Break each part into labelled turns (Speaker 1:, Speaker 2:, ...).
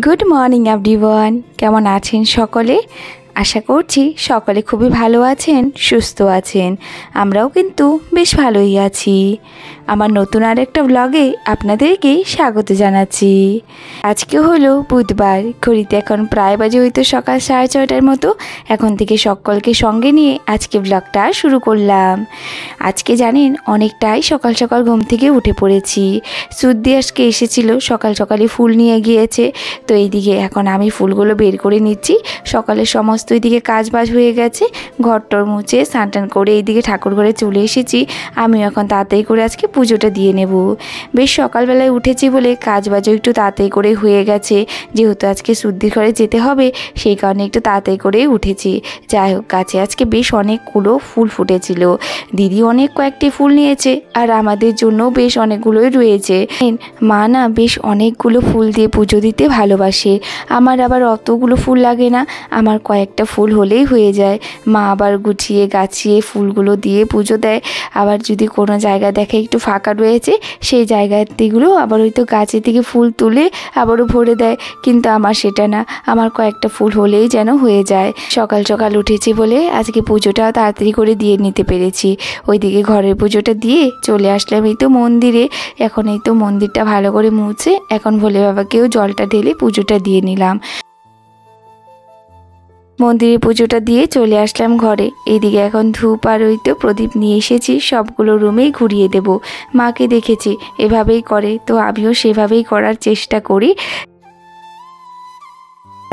Speaker 1: Good morning everyone, কেমন আছেন সকলে? আশা করছি সকলে খুবই ভালো আছেন, সুস্থ আছেন। আমরাও কিন্তু বেশ ভালোই আছি। আমার নতুন আরেকটা ব্লগে আপনাদেরকে স্বাগত জানাচ্ছি। আজকে হলো বুধবার, ঘড়িতে এখন প্রায় বাজে হয়তো সকাল 6:30টার মতো। এখন থেকে সকলকে সঙ্গে নিয়ে আজকে ব্লগটা শুরু করলাম। আজকে জানেন অনেকটাই সকাল সকাল ঘুম থেকে উঠে পড়েছি। সুদ্দি আজকে এসেছিল, সকাল সকালে ফুল নিয়ে গিয়েছে। তো এইদিকে এখন আমি ফুলগুলো বের করে নিচ্ছি। সকালের সমস্ত এইদিকে কাজ বাজ হয়ে গেছে, ঘরটর মুছে স্নান টান করে এইদিকে ঠাকুর ঘরে চলে এসেছি। আমিও এখন তাড়াতাড়ি করে আজকে পুজোটা দিয়ে নেব। বেশ সকালবেলায় উঠেছি বলে কাজ বাজও একটু তাড়াতাড়ি করে হয়ে গেছে। যেহেতু আজকে সুদ্দির ঘরে যেতে হবে সেই কারণে একটু তাড়াতাড়ি করে উঠেছি। যাই হোক, গাছে আজকে বেশ অনেকগুলো ফুল ফুটেছিল। দিদি অনেক কয়েকটি ফুল নিয়েছে আর আমাদের জন্য বেশ অনেকগুলোই রয়েছে। মা না বেশ অনেকগুলো ফুল দিয়ে পুজো দিতে ভালোবাসে। আমার আবার অতগুলো ফুল লাগে না, আমার কয়েকটা ফুল হলেই হয়ে যায়। মা আবার গুছিয়ে গাছিয়ে ফুলগুলো দিয়ে পুজো দেয়। আবার যদি কোনো জায়গা দেখে একটু ফাঁকা রয়েছে সেই জায়গাতেগুলো আবার হয়তো গাছের থেকে ফুল তুলে আবারও ভরে দেয়। কিন্তু আমার সেটা না, আমার কয়েকটা ফুল হলেই যেন হয়ে যায়। সকাল সকাল উঠেছি বলে আজকে পুজোটা তাড়াতাড়ি করে দিয়ে নিতে পেরেছি। ওইদিকে ঘরের পুজোটা দিয়ে চলে আসলাম এই তো মন্দিরে। এখন এই তো মন্দিরটা ভালো করে মুছে এখন ভোলে বাবাকেও জলটা ঢেলে পুজোটা দিয়ে নিলাম। মন্দিরে পুজোটা দিয়ে চলে আসলাম ঘরে। এইদিকে এখন ধূপ আর ওই তো প্রদীপ নিয়ে এসেছি, সবগুলো রুমেই ঘুরিয়ে দেব। মাকে দেখেছি এভাবেই করে, তো আমিও সেভাবেই করার চেষ্টা করি।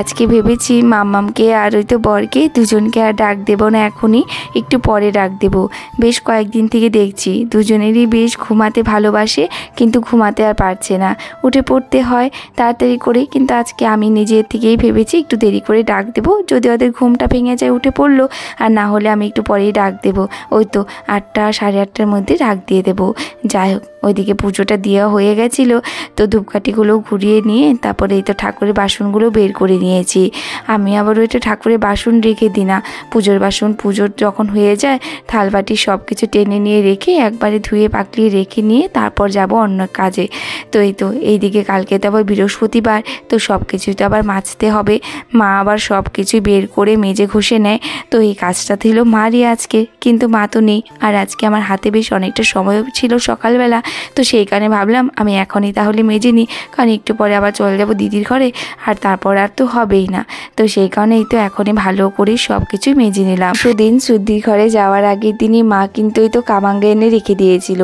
Speaker 1: আজকে ভেবেছি মাম্মামকে আর ওই তো বরকে দুজনকে আর ডাক দেবো না, এখনই একটু পরে ডাক দেবো। বেশ কয়েকদিন থেকে দেখছি দুজনেরই বেশ ঘুমাতে ভালোবাসে, কিন্তু ঘুমাতে আর পারছে না, উঠে পড়তে হয় তাড়াতাড়ি করে। কিন্তু আজকে আমি নিজের থেকেই ভেবেছি একটু দেরি করে ডাক দেবো। যদি ওদের ঘুমটা ভেঙে যায় উঠে পড়লো, আর না হলে আমি একটু পরেই ডাক দেবো। ওই তো 8টা 8:30টার মধ্যে ডাক দিয়ে দেবো। যাই হোক, ওইদিকে পুজোটা দেওয়া হয়ে গেছিলো, তো ধূপকাঠিগুলো ঘুরিয়ে নিয়ে তারপরে এই তো ঠাকুরের বাসনগুলো বের করে নিয়েছি। আমি আবার ওইটা ঠাকুরের বাসন রেখে দিই না, পুজোর বাসন পুজোর যখন হয়ে যায় থালবাটি সব কিছু টেনে নিয়ে রেখে একবারে ধুয়ে পাকলিয়ে রেখে নিয়ে তারপর যাব অন্য কাজে। তো এই তো এইদিকে কালকে তো আবার বৃহস্পতিবার, তো সব কিছুই তো আবার মাজতে হবে। মা আবার সব কিছুই বের করে মেজে ঘষে নেয়। তো এই কাজটা ছিল মারই আজকে, কিন্তু মা তো নেই। আর আজকে আমার হাতে বেশ অনেকটা সময় ছিল সকালবেলা, তো সেই কারণে ভাবলাম আমি এখনই তাহলে মেজে নিই, কারণ একটু পরে আবার চলে যাব দিদির ঘরে, আর তারপর আর তো হবেই না। তো সেই কারণে এই তো এখনই ভালো করে সব কিছুই মেজে নিলাম। সেদিন সুদ্দির ঘরে যাওয়ার আগের দিনই মা কিন্তু এই তো কামাঙ্গা এনে রেখে দিয়েছিল।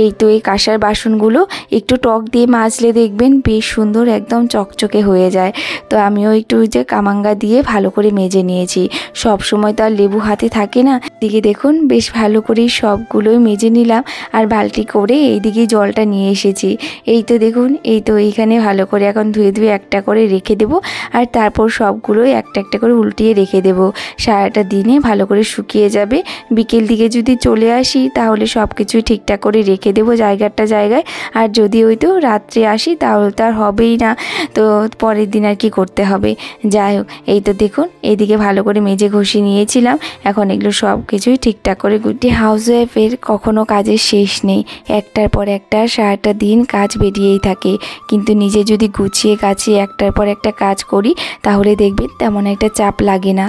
Speaker 1: এই তো এই কাঁসার বাসনগুলো একটু টক দিয়ে মাজলে দেখবেন বেশ সুন্দর একদম চকচকে হয়ে যায়। তো আমিও একটু যে কামাঙ্গা দিয়ে ভালো করে মেজে নিয়েছি। সব সময় তো আর লেবু হাতে থাকে না। দিকে দেখুন বেশ ভালো করে সবগুলোই মেজে নিলাম, আর বালতি করে এইদিকে জলটা নিয়ে এসেছি। এই তো দেখুন, এই তো এইখানে ভালো করে এখন ধুয়ে ধুয়ে একটা করে রেখে দেবো, আর তারপর সবগুলোই একটা একটা করে উল্টিয়ে রেখে দেবো। সারাটা দিনে ভালো করে শুকিয়ে যাবে। বিকেল দিকে যদি চলে আসি তাহলে সব কিছুই ঠিকঠাক করে রেখে দেবো জায়গাটা জায়গায়। আর যদি ওই তো রাত্রে আসি তাহলে তো আর হবেই না, তো পরের দিন আর কি করতে হবে। যাই হোক, এই তো দেখুন এইদিকে ভালো করে মেজে ঘষে নিয়েছিলাম। এখন এগুলো সব কিছুই ঠিকঠাক করে গুটিয়ে। হাউস ওয়াইফের কখনো কাজের শেষ নেই, একটার পর একটা সারাটা দিন কাজ বেরিয়েই থাকে। কিন্তু নিজে যদি গুছিয়ে গাছিয়ে একটার পর একটা কাজ করি তাহলে দেখবেন তেমন একটা চাপ লাগে না।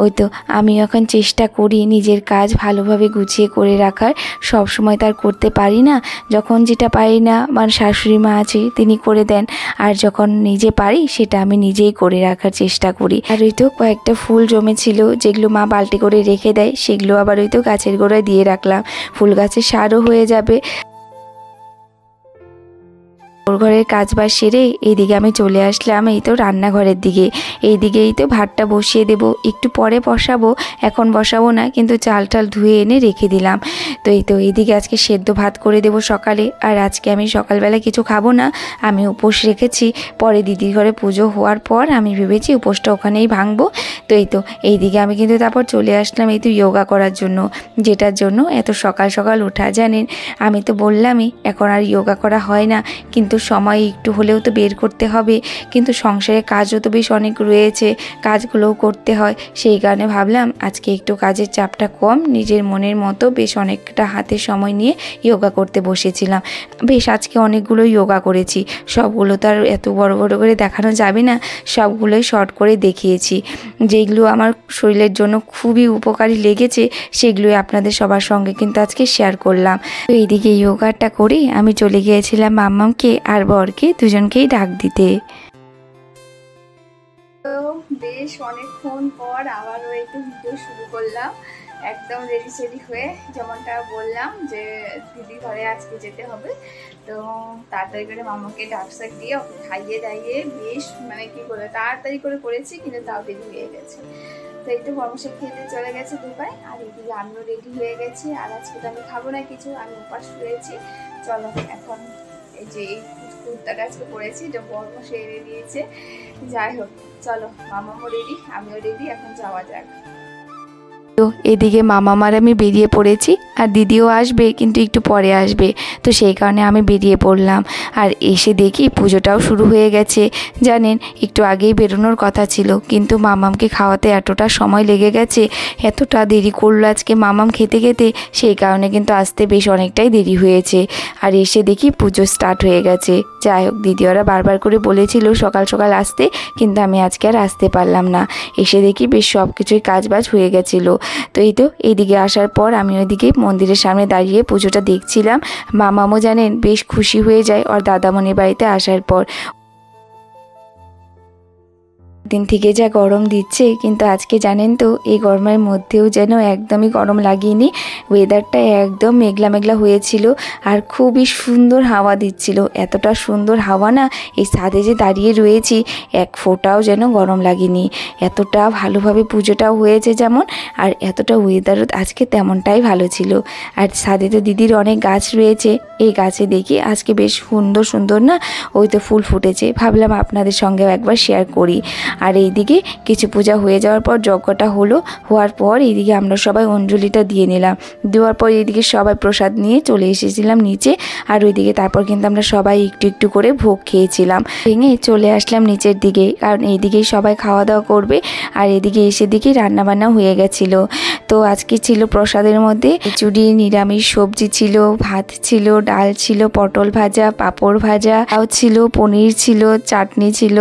Speaker 1: ওই তো আমি এখন চেষ্টা করি নিজের কাজ ভালোভাবে গুছিয়ে করে রাখার। সব সময় তার করতে পারি না, যখন যেটা পারি না আমার শাশুড়ি মা আছে তিনি করে দেন, আর যখন নিজে পারি সেটা আমি নিজেই করে রাখার চেষ্টা করি। আর ওই তো কয়েকটা ফুল জমেছিল যেগুলো মা বালতি করে রেখে দেয়, সেগুলো আবার ওই তো গাছের গোড়ায় দিয়ে রাখলাম। ফুল গাছের সারও হয়ে যাবে। ওর ঘরের কাজ বাজ সেরে এইদিকে আমি চলে আসলাম এই তো রান্নাঘরের দিকে। এইদিকে এই তো ভাতটা বসিয়ে দেব, একটু পরে বসাবো, এখন বসাবো না, কিন্তু চাল টাল ধুয়ে এনে রেখে দিলাম। তো এই তো এইদিকে আজকে সেদ্ধ ভাত করে দেব সকালে। আর আজকে আমি সকালবেলা কিছু খাবো না, আমি উপোস রেখেছি। পরে দিদির ঘরে পুজো হওয়ার পর আমি ভেবেছি উপোসটা ওখানেই ভাঙবো। তো এই তো এইদিকে আমি কিন্তু তারপর চলে আসলাম এই তো যোগা করার জন্য, যেটার জন্য এত সকাল সকাল ওঠা। জানেন আমি তো বললামই এখন আর যোগা করা হয় না, কিন্তু সময় একটু হলেও তো বের করতে হবে, কিন্তু সংসারে কাজও তো বেশ অনেক রয়েছে, কাজগুলোও করতে হয়। সেই কারণে ভাবলাম আজকে একটু কাজের চাপটা কম, নিজের মনের মতো বেশ অনেকটা হাতে সময় নিয়ে যোগা করতে বসেছিলাম। বেশ আজকে অনেকগুলো যোগা করেছি, সবগুলো তো আর এত বড় বড় করে দেখানো যাবে না, সবগুলোই শর্ট করে দেখিয়েছি। যেগুলো আমার শরীরের জন্য খুবই উপকারী লেগেছে সেগুলোই আপনাদের সবার সঙ্গে কিন্তু আজকে শেয়ার করলাম। তো এইদিকে যোগাটা করে আমি চলে গিয়েছিলাম মাম্মামকে আর বরকে দুজনকেই ডাক দিতে। তো বেশ অনেকক্ষণ পর আবারও একটু ভিডিও শুরু করলাম, একদম রেডি সেডি হয়ে, যেমনটা বললাম যে দিদি ঘরে আজকে যেতে হবে। তো তাড়াতাড়ি করে মামাকে ডাকসাক দিয়ে ওকে খাইয়ে দাইয়ে বেশ মানে কি বলে তাড়াতাড়ি করে করেছি, কিন্তু তাও দেরি হয়ে গেছে। তো এই তো বর্মশাই খেতে চলে গেছে দুবাই, আর এদিকে আমিও রেডি হয়ে গেছি। আর আজকে তো আমি খাবো না কিছু, আমি উপাস রয়েছি। চলো এখন এই যে এই কুর্তাটা আজকে পরেছি, এটা বর্মশাই এনে দিয়েছে। যাই হোক চলো, মামাও রেডি, আমিও রেডি, এখন যাওয়া যাক। তো এদিকে মামার আমি বেরিয়ে পড়েছি, আর দিদিও আসবে কিন্তু একটু পরে আসবে, তো সেই কারণে আমি বেরিয়ে পড়লাম। আর এসে দেখি পুজোটাও শুরু হয়ে গেছে। জানেন একটু আগেই বেরোনোর কথা ছিল, কিন্তু মামামকে খাওয়াতে এতটা সময় লেগে গেছে, এতটা দেরি করলো আজকে মামাম খেতে খেতে, সেই কারণে কিন্তু আসতে বেশ অনেকটাই দেরি হয়েছে। আর এসে দেখি পুজো স্টার্ট হয়ে গেছে। যাই হোক দিদি ওরা বারবার করে বলেছিল সকাল সকাল আসতে, কিন্তু আমি আজকে আর আসতে পারলাম না। এসে দেখি বেশ সব কিছুই কাজবাজ হয়ে গেছিলো। তো এই তো এইদিকে আসার পর আমি ওইদিকে মন্দিরের সামনে দাঁড়িয়ে পুজোটা দেখছিলাম। মামামও জানেন বেশ খুশি হয়ে যায় ওর দাদামণির বাড়িতে আসার পর। দিন থেকে যা গরম দিচ্ছে, কিন্তু আজকে জানেন তো এই গরমের মধ্যেও যেন একদমই গরম লাগেনি। ওয়েদারটা একদম মেঘলা মেঘলা হয়েছিল, আর খুবই সুন্দর হাওয়া দিচ্ছিল। এতটা সুন্দর হাওয়া না, এই ছাদে যে দাঁড়িয়ে রয়েছি এক ফোঁটাও যেন গরম লাগেনি। এতটা ভালোভাবে পুজোটাও হয়েছে যেমন, আর এতটা ওয়েদারও আজকে তেমনটাই ভালো ছিল। আর ছাদে তো দিদির অনেক গাছ রয়েছে, এই গাছে দেখি আজকে বেশ সুন্দর সুন্দর না ওই তো ফুল ফুটেছে। ভাবলাম আপনাদের সঙ্গেও একবার শেয়ার করি। আর এইদিকে কিছু পূজা হয়ে যাওয়ার পর যজ্ঞটা হওয়ার পর এইদিকে আমরা সবাই অঞ্জলিটা দিয়ে নিলাম। দেওয়ার পর এইদিকে সবাই প্রসাদ নিয়ে চলে এসেছিলাম নিচে। আর ওইদিকে তারপর কিন্তু আমরা সবাই একটু একটু করে ভোগ খেয়েছিলাম। ভেঙে চলে আসলাম নিচের দিকে, কারণ এইদিকেই সবাই খাওয়া দাওয়া করবে। আর এদিকে এসে দিকে রান্নাবান্না হয়ে গেছিলো। তো আজকে ছিল প্রসাদের মধ্যে খিচুড়ি, নিরামিষ সবজি ছিল, ভাত ছিল, ডাল ছিল, পটল ভাজা, পাঁপড় ভাজা ছিল, পনির ছিল, চাটনি ছিল,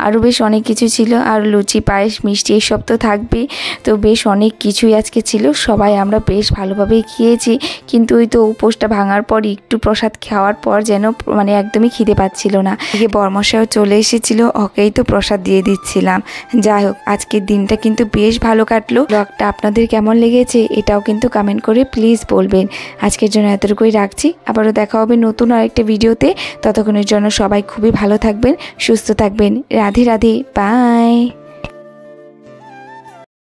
Speaker 1: আরও বেশ অনেক কিছু ছিল। আর লুচি, পায়েস, মিষ্টি এসব তো থাকবেই। তো বেশ অনেক কিছুই আজকে ছিল। সবাই আমরা বেশ ভালোভাবেই খেয়েছি, কিন্তু ওই তো উপোসটা ভাঙার পর একটু প্রসাদ খাওয়ার পর যেন মানে একদমই খিদে পাচ্ছিল না। এদিকে বর্মশাইও চলে এসেছিল, ওকেই তো প্রসাদ দিয়ে দিচ্ছিলাম। যাই হোক আজকের দিনটা কিন্তু বেশ ভালো কাটলো। ব্লগটা আপনাদের কেমন লেগেছে এটাও কিন্তু কমেন্ট করে প্লিজ বলবেন। আজকের জন্য এতটুকুই রাখছি, আবারও দেখা হবে নতুন আরেকটা ভিডিওতে। ততক্ষণের জন্য সবাই খুবই ভালো থাকবেন, সুস্থ থাকবেন। রাধে রাধে, বাই।